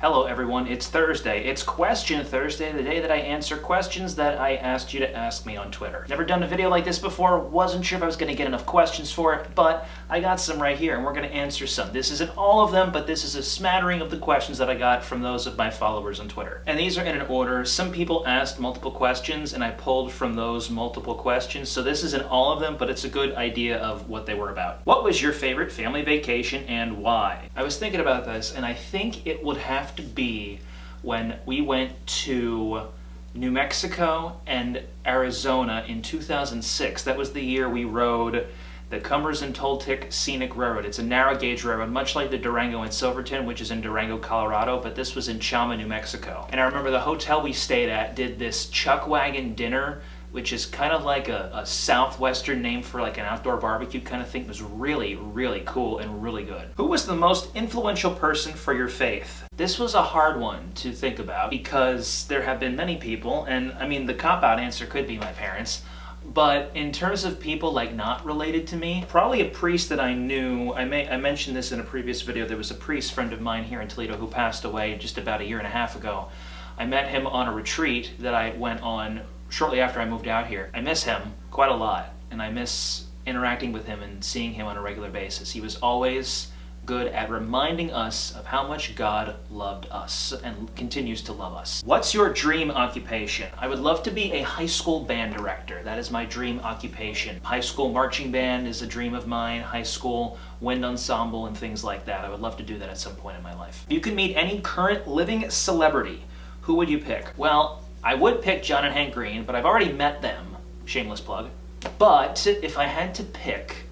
Hello everyone, it's Thursday. It's Question Thursday, the day that I answer questions that I asked you to ask me on Twitter. Never done a video like this before, wasn't sure if I was going to get enough questions for it, but I got some right here and we're going to answer some. This isn't all of them, but this is a smattering of the questions that I got from those of my followers on Twitter. And these are in an order. Some people asked multiple questions and I pulled from those multiple questions, so this isn't all of them, but it's a good idea of what they were about. What was your favorite family vacation and why? I was thinking about this and I think it would have to be when we went to New Mexico and Arizona in 2006. That was the year we rode the Cumbers and Toltec Scenic Railroad. It's a narrow gauge railroad, much like the Durango and Silverton, which is in Durango, Colorado, but this was in Chama, New Mexico. And I remember the hotel we stayed at did this chuck wagon dinner, which is kind of like a southwestern name for like an outdoor barbecue kind of thing. It was really, really cool and really good. Who was the most influential person for your faith? This was a hard one to think about because there have been many people, and I mean the cop-out answer could be my parents, but in terms of people like not related to me, probably a priest that I knew. I mentioned this in a previous video. There was a priest friend of mine here in Toledo who passed away just about a year and a half ago. I met him on a retreat that I went on shortly after I moved out here. I miss him quite a lot, and I miss interacting with him and seeing him on a regular basis. He was always good at reminding us of how much God loved us and continues to love us. What's your dream occupation? I would love to be a high school band director. That is my dream occupation. High school marching band is a dream of mine, high school wind ensemble and things like that. I would love to do that at some point in my life. If you could meet any current living celebrity, who would you pick? Well, I would pick John and Hank Green, but I've already met them. Shameless plug. But if I had to pick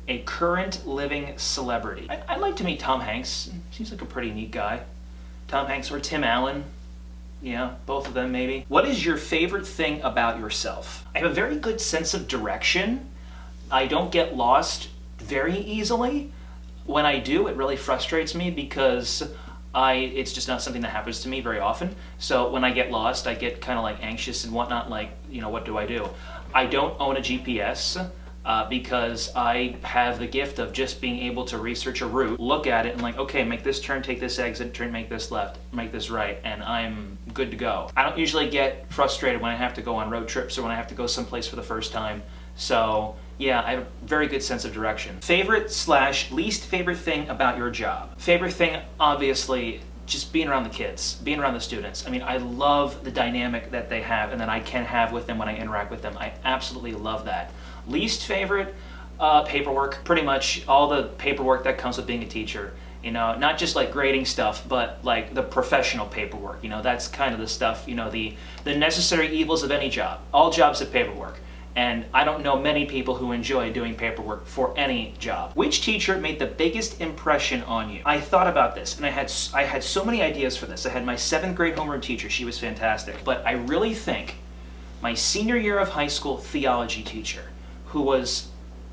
a current living celebrity, I'd like to meet Tom Hanks. Seems like a pretty neat guy. Tom Hanks or Tim Allen. Yeah, both of them maybe. What is your favorite thing about yourself? I have a very good sense of direction. I don't get lost very easily. When I do, it really frustrates me because it's just not something that happens to me very often. So when I get lost, I get kind of like anxious and whatnot, like, what do I do? I don't own a GPS because I have the gift of just being able to research a route, look at it and like, okay, make this turn, take this exit, turn, make this left, make this right, and I'm good to go. I don't usually get frustrated when I have to go on road trips or when I have to go someplace for the first time. So yeah, I have a very good sense of direction. Favorite/least favorite thing about your job? Favorite thing, obviously, just being around the kids, being around the students. I mean, I love the dynamic that they have and that I can have with them when I interact with them. I absolutely love that. Least favorite, paperwork. Pretty much all the paperwork that comes with being a teacher. Not just like grading stuff, but like the professional paperwork. That's kind of the stuff, the necessary evils of any job. All jobs have paperwork. And I don't know many people who enjoy doing paperwork for any job. Which teacher made the biggest impression on you? I thought about this, and I had so many ideas for this. I had my 7th grade homeroom teacher. She was fantastic. But I really think my senior year of high school theology teacher, who was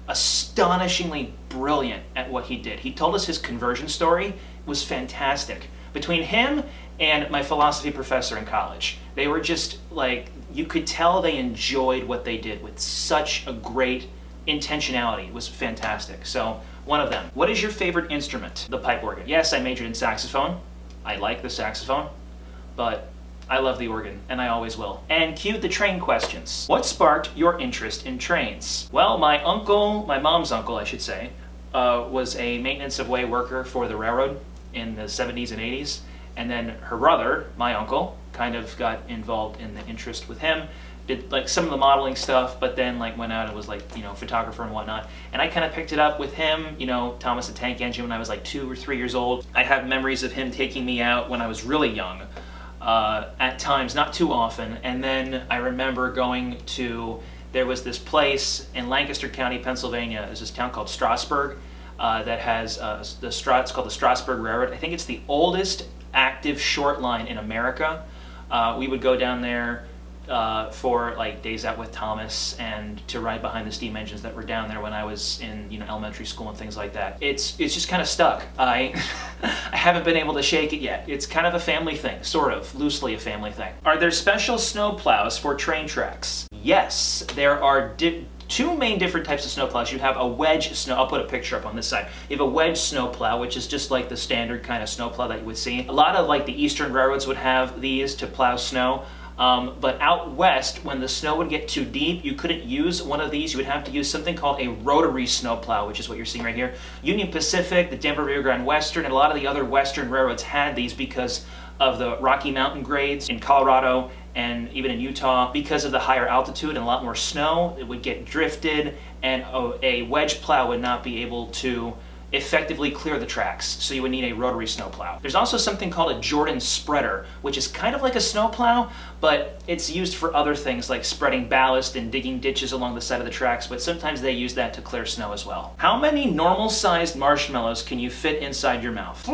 astonishingly brilliant at what he did. He told us his conversion story. It was fantastic. Between him and my philosophy professor in college, they were just like, you could tell they enjoyed what they did with such a great intentionality. It was fantastic. So one of them. What is your favorite instrument? The pipe organ. Yes, I majored in saxophone. I like the saxophone, but I love the organ, and I always will. And cue the train questions. What sparked your interest in trains? Well, my mom's uncle, I should say, was a maintenance of way worker for the railroad in the 70s and 80s. And then her brother, my uncle, kind of got involved in the interest with him, did like some of the modeling stuff, but then like went out and was like, photographer and whatnot. And I kind of picked it up with him, Thomas the Tank Engine, when I was like 2 or 3 years old. I have memories of him taking me out when I was really young, at times, not too often. And then I remember there was this place in Lancaster County, Pennsylvania. There's this town called Strasburg that has it's called the Strasburg Railroad. I think it's the oldest active short line in America. We would go down there for like days out with Thomas and to ride behind the steam engines that were down there when I was in elementary school and things like that. It's just kind of stuck. I haven't been able to shake it yet. It's kind of a family thing, sort of, loosely a family thing. Are there special snow plows for train tracks? Yes, there are two main different types of snowplows. You have a wedge snow, I'll put a picture up on this side. You have a wedge snowplow, which is just like the standard kind of snowplow that you would see. A lot of like the eastern railroads would have these to plow snow. But out west, when the snow would get too deep, you couldn't use one of these. You would have to use something called a rotary snowplow, which is what you're seeing right here. Union Pacific, the Denver Rio Grande Western, and a lot of the other western railroads had these because of the Rocky Mountain grades in Colorado and even in Utah. Because of the higher altitude and a lot more snow, it would get drifted, and a wedge plow would not be able to effectively clear the tracks, so you would need a rotary snowplow. There's also something called a Jordan spreader, which is kind of like a snowplow, but it's used for other things like spreading ballast and digging ditches along the side of the tracks, but sometimes they use that to clear snow as well. How many normal-sized marshmallows can you fit inside your mouth?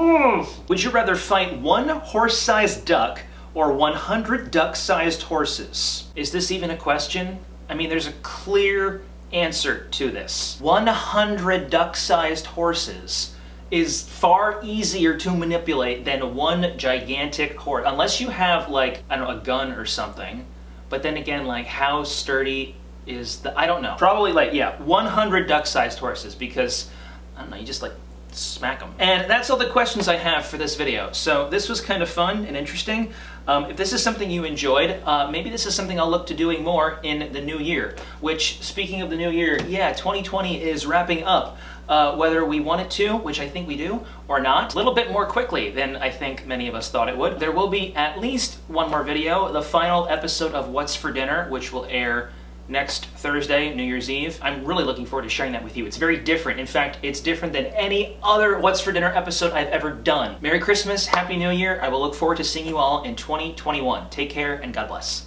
Would you rather fight one horse-sized duck or 100 duck-sized horses? Is this even a question? I mean, there's a clear answer to this. 100 duck-sized horses is far easier to manipulate than one gigantic horse, unless you have like, I don't know, a gun or something. But then again, like how sturdy is the, I don't know. Probably like, yeah, 100 duck-sized horses, because I don't know, you just like smack them. And that's all the questions I have for this video. So this was kind of fun and interesting. If this is something you enjoyed, maybe this is something I'll look to doing more in the new year. Which, speaking of the new year, yeah, 2020 is wrapping up. Whether we want it to, which I think we do, or not, a little bit more quickly than I think many of us thought it would. There will be at least one more video, the final episode of What's for Dinner, which will air next Thursday, New Year's Eve. I'm really looking forward to sharing that with you. It's very different. In fact, it's different than any other What's for Dinner episode I've ever done. Merry Christmas, Happy New Year. I will look forward to seeing you all in 2021. Take care and God bless.